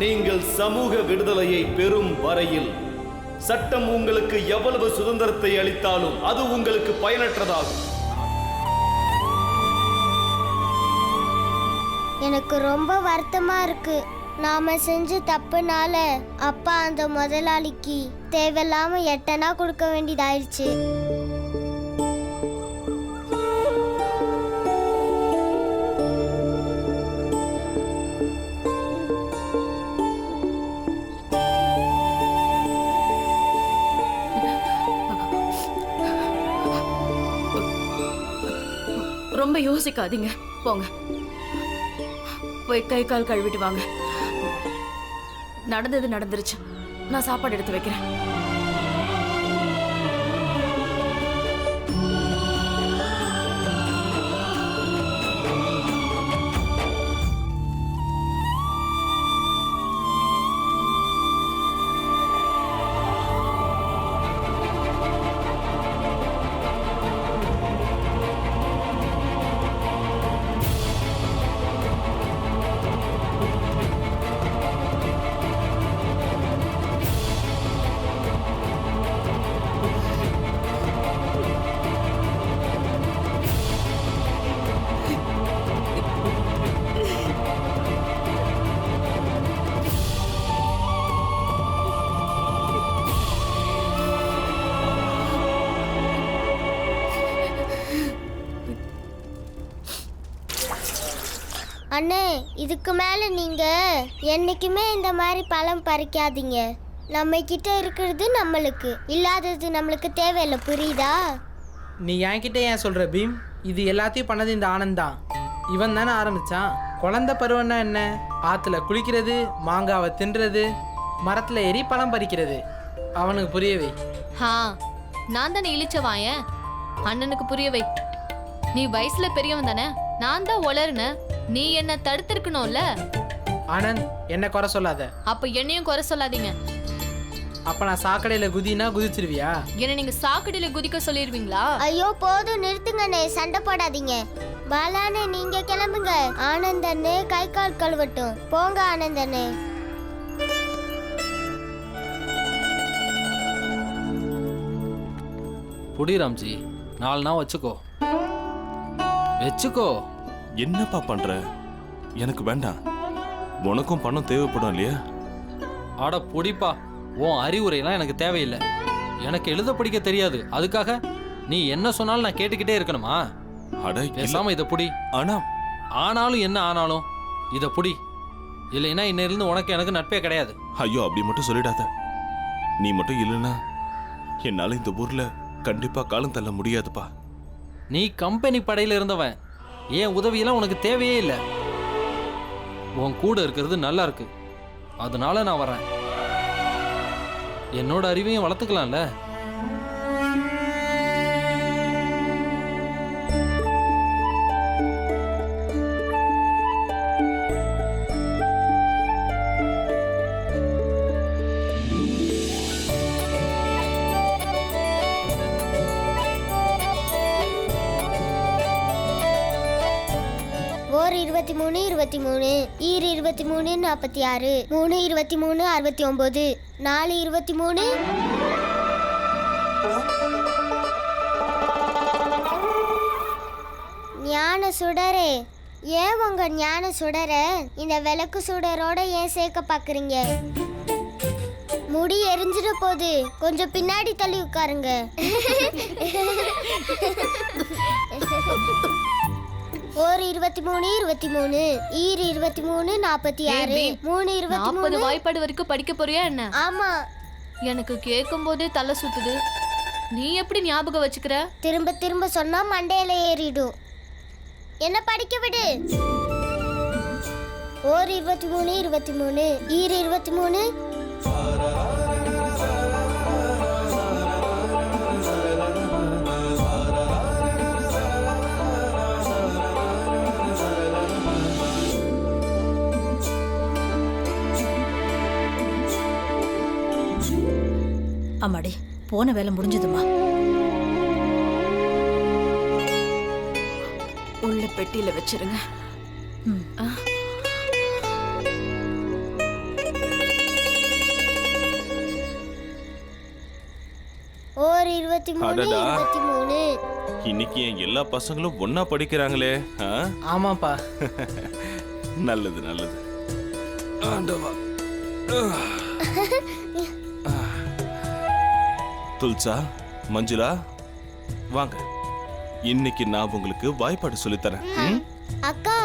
நீங்கள் சமூக விடுதலையை பெறும் வரையில் சட்டம் உங்களுக்கு எவ்வளவு சுதந்திரத்தை அளித்தாலும் அது உங்களுக்கு பயனற்றதாகும். எனக்கு ரொம்ப வருத்தமா இருக்கு. நாம செஞ்ச தப்புனால அப்பா அந்த முதலாளிக்கு தேவையில்லாம 8 அணா கொடுக்க வேண்டியதாயிடுச்சு. ரொம்ப யோசிக்காதீங்க, போங்க போய் கை கால் கழுவிட்டு வாங்க. நடந்தது நடந்துருச்சு, நான் சாப்பாடு எடுத்து வைக்கிறேன். அண்ணே, இதுக்கு மேல நீங்க என்னைக்குமே இந்த மாதிரி பழம் பறிக்காதீங்க. நம்ம கிட்ட இருக்கிறது நம்மளுக்கு, இல்லாதது நம்மளுக்கு தேவையில்லை, புரியுதா? நீ என்கிட்ட ஏன் சொல்ற பீம்? இது எல்லாத்தையும் பண்ணது இந்த ஆனந்த் தான். இவன் தானே ஆரம்பிச்சான். குழந்தை பருவம்னா என்ன? ஆத்துல குளிக்கிறது, மாங்காவை தின்றது, மரத்துல ஏறி பழம் பறிக்கிறது. அவனுக்கு புரியவை. நான் தானே இழிச்சவாயன், அண்ணனுக்கு புரியவை. நீ வயசுல பெரியவன் தானே, நான் தான் உளறுன. நீ என்ன தடுத்திருக்கணும்ல. ஆனந்த், என்ன குறை சொல்லாத. அப்ப என்னையும் குறை சொல்லாதீங்க. அப்ப நான் சாக்கடையில குதினா குதிச்சிருவியா? என்ன நீங்க சாக்கடையில குதிக்க சொல்லிருவீங்களா? ஐயோ போதும், நிறுத்துங்கண்ணே, சண்டை போடாதீங்க. பாலானே, நீங்க கிளம்புங்க. ஆனந்தண்ணே கை கால் கழுவட்டும். போங்க ஆனந்தண்ணே. புடி ராம்ஜி, 4 நாள் வச்சுக்கோ. என்னப்பா பண்ற? எனக்கு வேண்டாம். உனக்கும் பணம் தேவைப்படும் இல்லையா? ஆட புடிப்பா, உன் அறிவுரைலாம் எனக்கு தேவையில்லை. எனக்கு எழுத படிக்க தெரியாது, அதுக்காக நீ என்ன சொன்னாலும் நான் கேட்டுக்கிட்டே இருக்கணுமா? பேசாம இதை புடி. ஆனாலும் என்ன ஆனாலும் இதை புடி, இல்லைன்னா இன்னிலிருந்து உனக்கு எனக்கு நட்பே கிடையாது. ஐயோ, அப்படி மட்டும் சொல்லிடாத. நீ மட்டும் இல்லைன்னா என்னால இந்த ஊர்ல கண்டிப்பா காலம் தள்ள முடியாதுப்பா. நீ கம்பெனி படையில இருந்தவன், ஏன் உதவியெல்லாம் உனக்கு தேவையே இல்லை. உன் கூட இருக்கிறது நல்லா இருக்கு, அதனால நான் வரேன். என்னோட அறிவையும் வளர்த்துக்கலாம்ல. ஓர் 23 23, ஈர் 23 46, 3 23 69, 4 23. ஞான சுடரே, ஏன் உங்க ஞான சுடர இந்த விளக்கு சுடரோட ஏன் சேர்க்க பாக்குறீங்க? முடி எரிஞ்சிட போது, கொஞ்சம் பின்னாடி தள்ளி உட்காருங்க. ஓர் 23 23, ஈர் 23 46, 3 23. வாய்ப்பாடு வரைக்கும் படிக்க போறியா என்ன? ஆமா. எனக்கு கேட்கும் போதே தலை சுத்துது. நீ எப்படி ஞாபகம் வச்சுக்கிற? திரும்ப திரும்ப சொன்னா மண்டையில ஏறிடும். என்ன படிக்க விடு. ஓர் 23 23, ஈர் 23. அம்மாடி, போன வேலை முடிஞ்சதுமா? உள்ள பெட்டியில வச்சிருங்க. 23 அடடா. 23 இன்னைக்கு என் எல்லா பசங்களும் ஒண்ணா படிக்கிறாங்களே. ஆ? ஆமாப்பா. நல்லது நல்லது. ஆண்டவா. துல்சா, மஞ்சுளா, வாங்க. இன்னைக்கு நான் உங்களுக்கு வாய்ப்பாடு சொல்லித்தரேன். ம்? அக்கா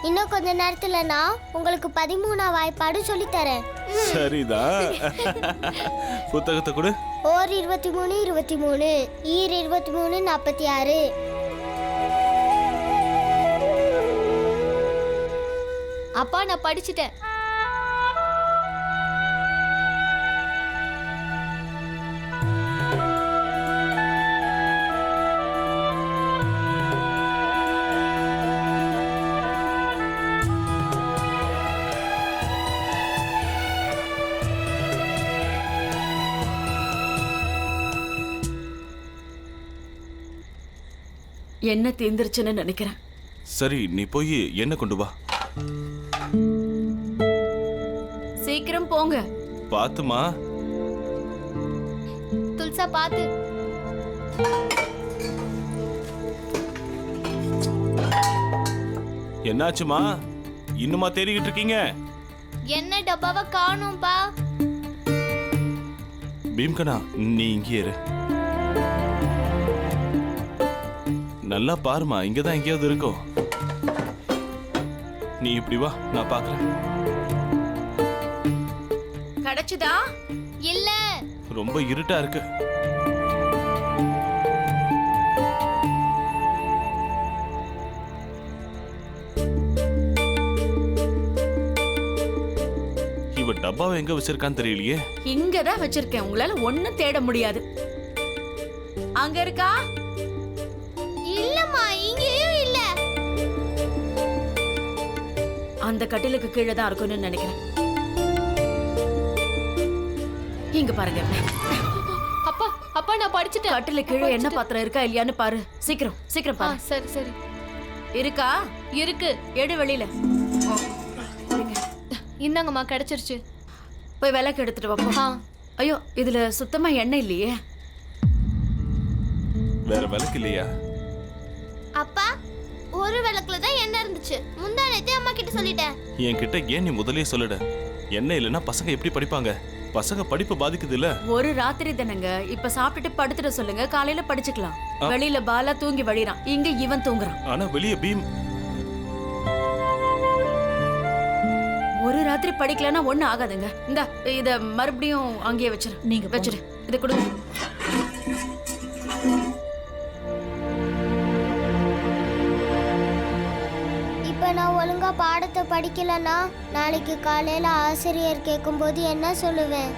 இன்னும் கொஞ்ச நேரத்துல நான் உங்களுக்கு 13ஆம் வாய்ப்பாடு சொல்லித் தரேன். சரிதான். புத்தகத்தை கொடு. ஓர் 23 23 ஈர் 23 46. அப்பா நான் படிச்சிட்டேன். என்ன தீந்துருச்சுன்னு நினைக்கிறேன். சரி, நீ போய் என்ன கொண்டு வா. சீக்கிரம் போங்க. பாத்துமா. துல்சா பாத்து. என்னாச்சுமா? இன்னுமா தேடிக்கிட்டு இருக்கீங்க? என்ன டப்பாவை காணோம்பா. பீம்கனா, நீ இங்கே இரு. நல்லா பாருமா, இங்கதான் எங்கேயாவது இருக்கும். நீ இப்படி வா, நான் பாக்குறேன். கிடைச்சதா? இல்ல. ரொம்ப இருட்டா இருக்கு. இவ டப்பாவை எங்க வச்சிருக்கான்னு தெரியலையே. இங்கதான் வச்சிருக்கேன். உங்களால ஒண்ணும் தேட முடியாது. அங்க இருக்கா? இல்லம்மா, இங்கேயும் இல்ல. அந்த கட்டிலுக்கு கீழே தான் இருக்கும்னு நினைக்கிறேன். இங்க பாருங்க. அப்பா அப்பா நான் படிச்சிட்டேன். கட்டில கீழே என்ன பாத்திரம் இருக்கா இல்லையான்னு பாரு. சீக்கிரம் சீக்கிரம் பாரு. சரி சரி. இருக்கா? இருக்கு. எடு வெளியில. இந்தாங்கம்மா, கிடைச்சிருச்சு. போய் விளக்கு எடுத்துட்டு வா போ. ஆ. ஐயோ, இதுல சுத்தமா எண்ணெய் இல்லையே. வேற விளக்கு இல்லையா? அப்பா, ஒரு விளக்குல தான் எண்ணெய் இருந்துச்சு. முந்தானேத்தே அம்மா கிட்ட சொல்லிட்டேன். என்கிட்ட ஏன் நீ முதல்லயே சொல்லிட? என்ன இல்லைன்னா பசங்க எப்படி படிப்பாங்க? பசங்க படிப்பு பாதிக்குது இல்ல? ஒரு ராத்திரி தானங்க. இப்ப சாப்பிட்டுட்டு படுத்துட சொல்லுங்க, காலையில படிச்சுக்கலாம். வெளியில பாலா தூங்கி வழிறான், இங்க இவன் தூங்குறான். ஆனா வெளியே பீம். ஒரு ராத்திரி படிக்கலன்னா ஒண்ணு ஆகாதுங்க. இந்த இத மறுபடியும் அங்கேயே வச்சிரு. நீங்க வச்சிரு. இத கொடுங்க. இப்ப நான் ஒழுங்கா பாடத்தை படிக்கலன்னா நாளைக்கு காலையில ஆசிரியர் கேட்கும்போது என்ன சொல்லுவேன்?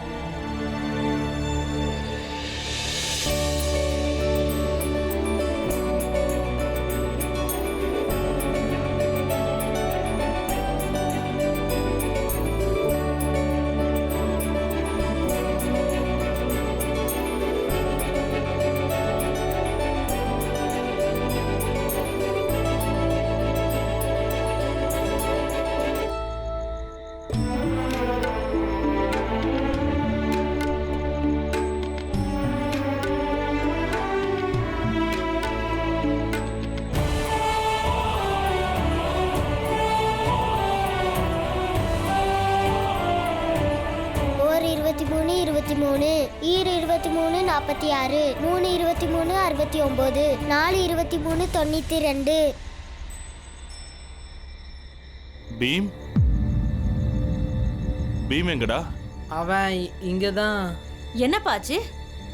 ஓர் 23 23 ஈர் 23 46 3 23 69 4 23 92. பீம், பீம் எங்கடா? அவன் இங்கதான். என்னப்பாச்சு?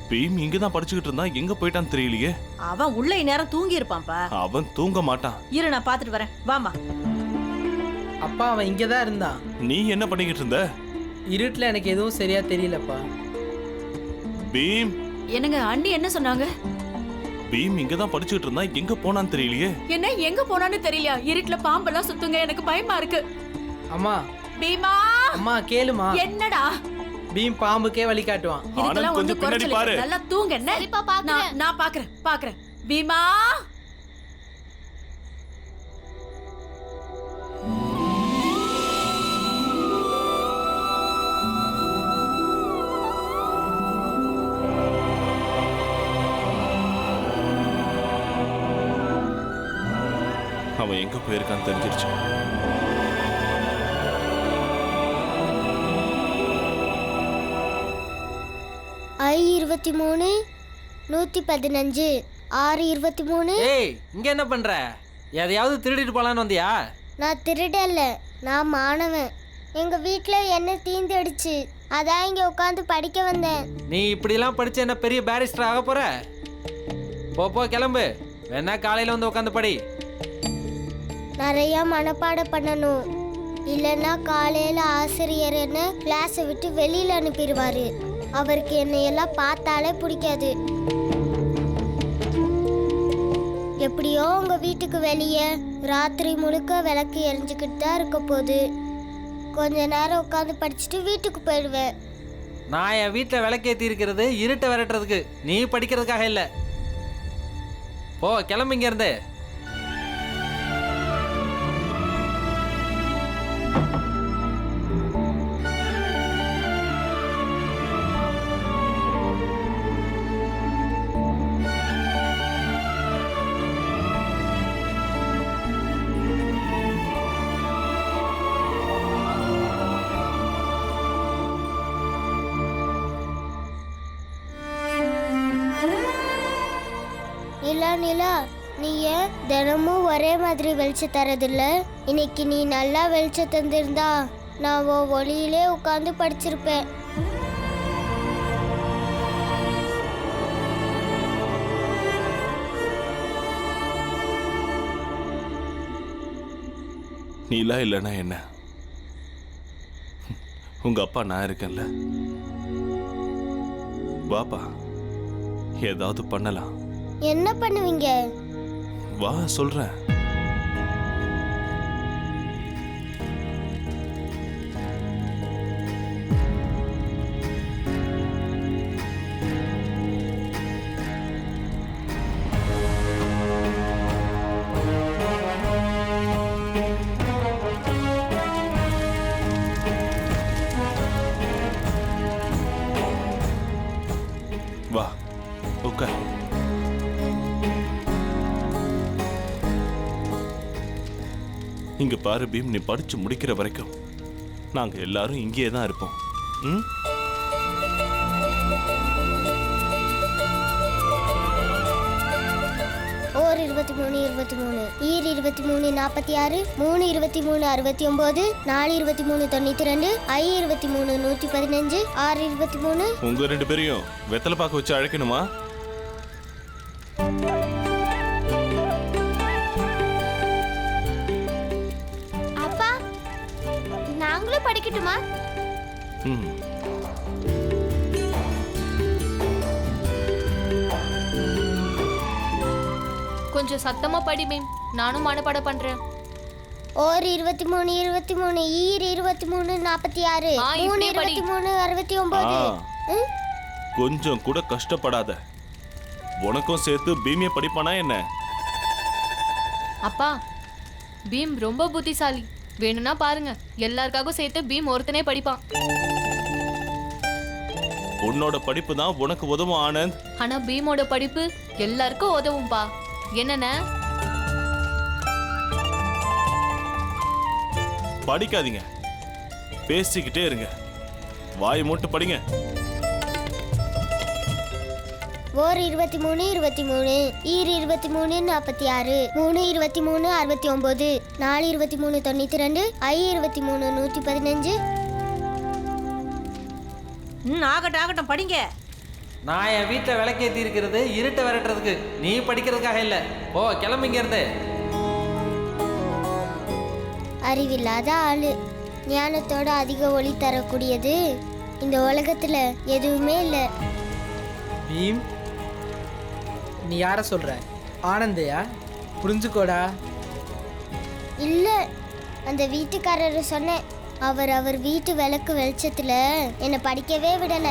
பீம் இங்கதான் படிச்சுக்கிட்டு இருந்தான். எங்க போயிட்டான்னு தெரியலையே. அவன் உள்ள இந்நேரம் தூங்கி இருப்பான்ப்பா. அவன் தூங்க மாட்டான். இரு, நான் பாத்துட்டு வரேன். வாமா. அப்பா, அவன் இங்கதான் இருந்தான். நீ என்ன பண்ணிக்கிட்டு இருந்த? இருட்டுல எனக்கு எதுவும் சரியா தெரியலப்பா. பீம், என்னங்க அண்ணி என்ன சொன்னாங்க? பீம் இங்கதான் படிச்சுக்கிட்டு இருந்தான். எங்க போனான்னு தெரியலையே. என்ன எங்க போனான்னு தெரியலையா? இருட்டுல பாம்பெல்லாம் சுத்துங்க, எனக்கு பயமா இருக்கு. அம்மா, பீமா, அம்மா கேளுமா. என்னடா? பீம் பாம்புக்கே வழி காட்டுவான். இதுக்கெல்லாம் கொஞ்சம் ஒண்ணும் பின்னாடி குறைச்சல் பாரு. இல்லை. நல்லா தூங்க. என்ன? சரிப்பா, பாக்குறேன். நான் பாக்குறேன். பீமா, அவன் எங்க போயிருக்கான்னு தெரிஞ்சிருச்சு. I23 115 623. ஏய் இங்க என்ன பண்ற? எதையாவது திருடிட்டு போலான்னு வந்தியா? நான் திருடல, நான் மாணவன். எங்க வீட்ல என்ன தீந்துடுச்சு, அதான் இங்க உட்காந்து படிக்க வந்தேன். நீ இப்படிலாம் படிச்சு என்ன பெரிய பேரிஸ்டர் ஆக போற? போ கிளம்பு. வேணா காலையில வந்து உட்காந்து படி. நிறைய மனப்பாடம் பண்ணணும், இல்லைன்னா காலையில ஆசிரியர் என்ன கிளாஸை விட்டு வெளியில அனுப்பிடுவாரு. அவருக்கு என்னையெல்லாம் பார்த்தாலே பிடிக்காது. எப்படியோ உங்க வீட்டுக்கு வெளியே ராத்திரி முழுக்க விளக்கு எரிஞ்சுக்கிட்டு தான் இருக்க போகுது. கொஞ்ச நேரம் உட்காந்து படிச்சுட்டு வீட்டுக்கு போயிடுவேன். நான் என் வீட்டில் விளக்கேற்றி இருக்கிறது இருட்டை விரட்டுறதுக்கு, நீ படிக்கிறதுக்காக இல்லை. போ கிளம்பு இங்க இருந்து. நிலா நிலா, நீ ஏன் தினமும் ஒரே மாதிரி வெளிச்சம் தரதில்ல? இன்னைக்கு நீ நல்லா வெளிச்சம் தந்திருந்தா நான் உன் ஒளியிலே உட்காந்து படிச்சிருப்பேன். நீலா இல்லைன்னா என்ன? உங்க அப்பா நான் இருக்கேன்ல. வாப்பா, ஏதாவது பண்ணலாம். என்ன பண்ணுவீங்க? வா சொல்றேன். வா உட்கார். இங்க பாரு பீம், நீ படிச்சு முடிக்கிற வரைக்கும் நாங்க எல்லாரும் இங்கேயே தான் இருப்போம். ம்? ஓர் 23 23 ஈர் 23 46 3 23 69 4 23 92 I 23 115 6 23. உங்க ரெண்டு பேரையும் வெத்தலை பாக்க வச்சு அழைக்கணுமா? அப்பா, நாங்களும் படிக்கட்டுமா? ம். கொஞ்சம் சத்தமா படி பீம், நானும் மனப்பாடம் பண்றேன். ஓர் 23 23 ஈர் 23 46 ஆ, 3 இப்படியே படி. 23 69. ஆ. கொஞ்சம் கூட கஷ்டப்படாத. உனக்கும் சேர்த்து பீமிய படிப்பானா என்ன? அப்பா, பீம் ரொம்ப புத்திசாலி. வேணும்னா பாருங்க, எல்லாருக்காகவும் சேர்த்து பீம் ஒருத்தனே படிப்பான். உன்னோட படிப்பு தான் உனக்கு உதவும் ஆனந்த். ஆனா பீமோட படிப்பு எல்லாருக்கும் உதவும்பா. என்னென்ன? படிக்காதீங்க, பேசிக்கிட்டே இருங்க. வாய் மூட்டு படிங்க. ஓர் 23 23 ஈர் 23 46 3 23 69 4 23 92 I 23 115. ஆகட்டும் ஆகட்டும், படிங்க. நான் என் வீட்டில் விளக்கேற்றி இருக்கிறது இருட்டை விரட்டுறதுக்கு, நீ படிக்கிறதுக்காக இல்லை. போ கிளம்பு இங்க இருந்து. அறிவில்லாத ஆளு. ஞானத்தோட அதிக ஒளி தரக்கூடியது இந்த உலகத்துல எதுவுமே இல்லை. பீம், நீ யார சொல்ற? ஆனந்தையா? புரிஞ்சுக்கோடா. இல்ல, அந்த வீட்டுக்காரர் சொன்னேன். அவர் வீட்டு விளக்கு வெளிச்சத்துல என்னை படிக்கவே விடல.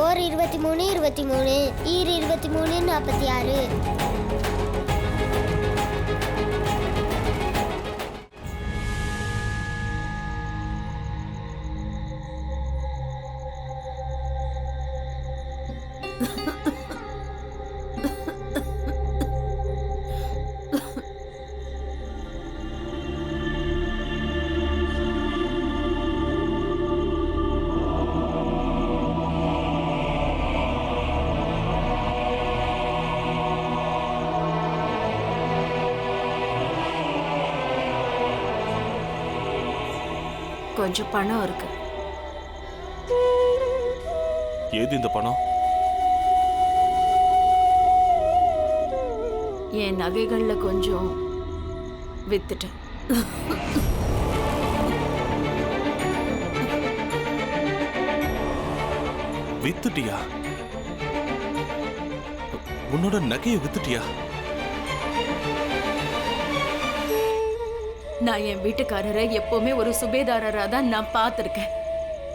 ஓர் 23 23 ஈர் 23 46. கொஞ்சம் பணம் இருக்கு. ஏது இந்த பணம்? என் நகைகள்ல கொஞ்சம் வித்துட்டேன். வித்துட்டியா? உன்னோட நகையை வித்துட்டியா? நான் என் வீட்டுக்காரரை எப்பவுமே ஒரு சுபேதாரரா தான் நான் பார்த்திருக்கேன்.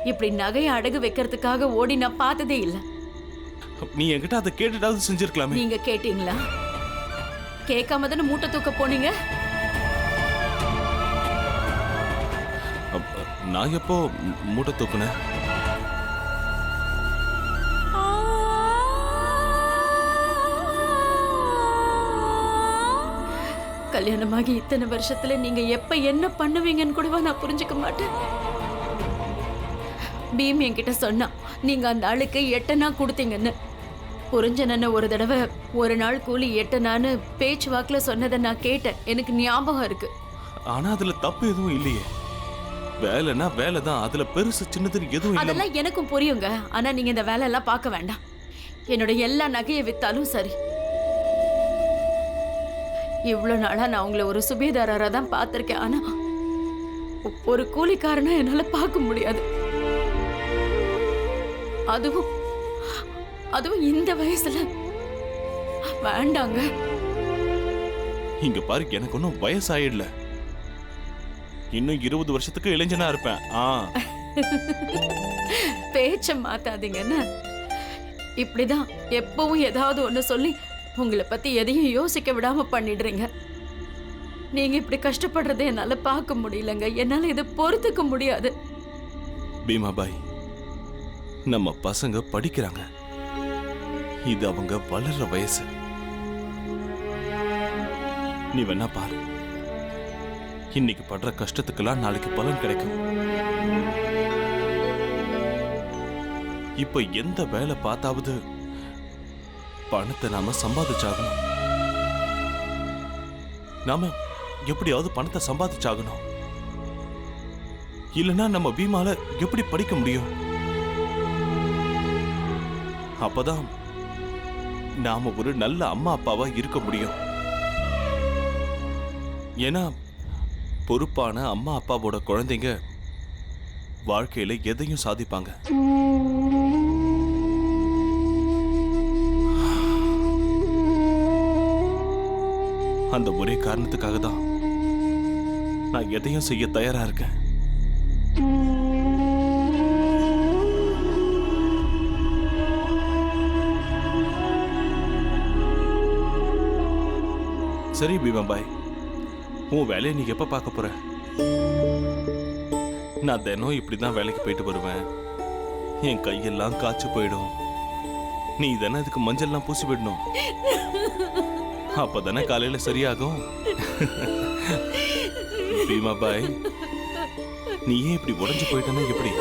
இப்படி நகையை அடகு வைக்கிறதுக்காக ஓடி நான் பார்த்ததே இல்லை. நீ என்கிட்ட அதை கேட்டுட்டாவது செஞ்சிருக்கலாமே. நீங்க கேட்டீங்களா? கேட்காம தானே மூட்டை தூக்க போனீங்க. நான் எப்போ மூட்டை தூக்குனேன்? கல்யாணமாகி இத்தனை வருஷத்துல நீங்க எப்ப என்ன பண்ணுவீங்கன்னு கூடவா நான் புரிஞ்சுக்க மாட்டேன். பீம் என்கிட்ட சொன்னா நீங்க அந்த ஆளுக்கு 8 கொடுத்தீங்கன்னு. புரிஞ்சனன்னு ஒரு தடவை ஒரு நாள் கூலி 8 பேச்சு வாக்குல சொன்னதை நான் கேட்டேன். எனக்கு ஞாபகம் இருக்கு. ஆனா அதுல தப்பு எதுவும் இல்லையே. வேலைன்னா வேலை தான். அதுல பெருசு சின்னதுன்னு எதுவும் இல்லை. அதெல்லாம் எனக்கும் புரியுங்க. ஆனா நீங்க இந்த வேலை எல்லாம் பார்க்க வேண்டாம். என்னோட எல்லா நகையை வித்தாலும் சரி. இவ்வளவு நாளா நான் உங்களை ஒரு சுபேதாரரா தான் பார்த்திருக்கேன். ஆனா ஒரு கூலிக்காரனா என்னால பார்க்க முடியாது. அதுவும் இந்த வயசுல வேண்டாங்க. இங்க பாரு, எனக்கு ஒன்னும் வயசாயிடல. இன்னும் 20 வருஷத்துக்கு இளைஞனா இருப்பேன். பேச்ச மாத்தாதீங்கன்னு. இப்படிதான் எப்பவும் ஏதாவது ஒண்ணு சொல்லி உங்களை பத்தி எதையும் யோசிக்க விடாம பண்ணிடுறீங்க. நீங்க இப்படி கஷ்டப்படுறதை என்னால பார்க்க முடியலங்க. என்னால இதை பொறுத்துக்க முடியாது. பீமாபாய், நம்ம பசங்க படிக்கிறாங்க. இது அவங்க வளர்ற வயசு. நீ வேணா பாரு, இன்னைக்கு படுற கஷ்டத்துக்கெல்லாம் நாளைக்கு பலன் கிடைக்கும். இப்ப எந்த வேலை பார்த்தாவது பணத்தை நாம சம்பாதிச்சாகணும். நாம எப்படியாவது பணத்தை சம்பாதிச்சாகணும். இல்லைன்னா நம்ம பீமால எப்படி படிக்க முடியும்? அப்பதான் நாம ஒரு நல்ல அம்மா அப்பாவா இருக்க முடியும். ஏன்னா பொறுப்பான அம்மா அப்பாவோட குழந்தைங்க வாழ்க்கையில எதையும் சாதிப்பாங்க. அந்த ஒரே காரணத்துக்காக தான் நான் எதையும் செய்ய தயாரா இருக்கேன். சரி பீமாபாய், உன் வேலையை நீ எப்ப பார்க்க போற? நான் தினம் இப்படிதான் வேலைக்கு போயிட்டு வருவேன். என் கையெல்லாம் காய்ச்சி போயிடும். நீ தானே இதுக்கு மஞ்சள்லாம் பூசி விடணும். அப்பதானே காலையில சரியாகும். பீமாபாய், நீ ஏன் இப்படி உடைஞ்சு போயிட்டனா எப்படி?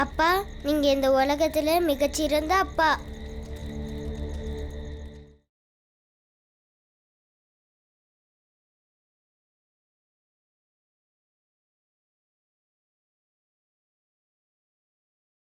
அப்பா நீங்க இந்த உலகத்துல மிகச்சிறந்த அப்பா.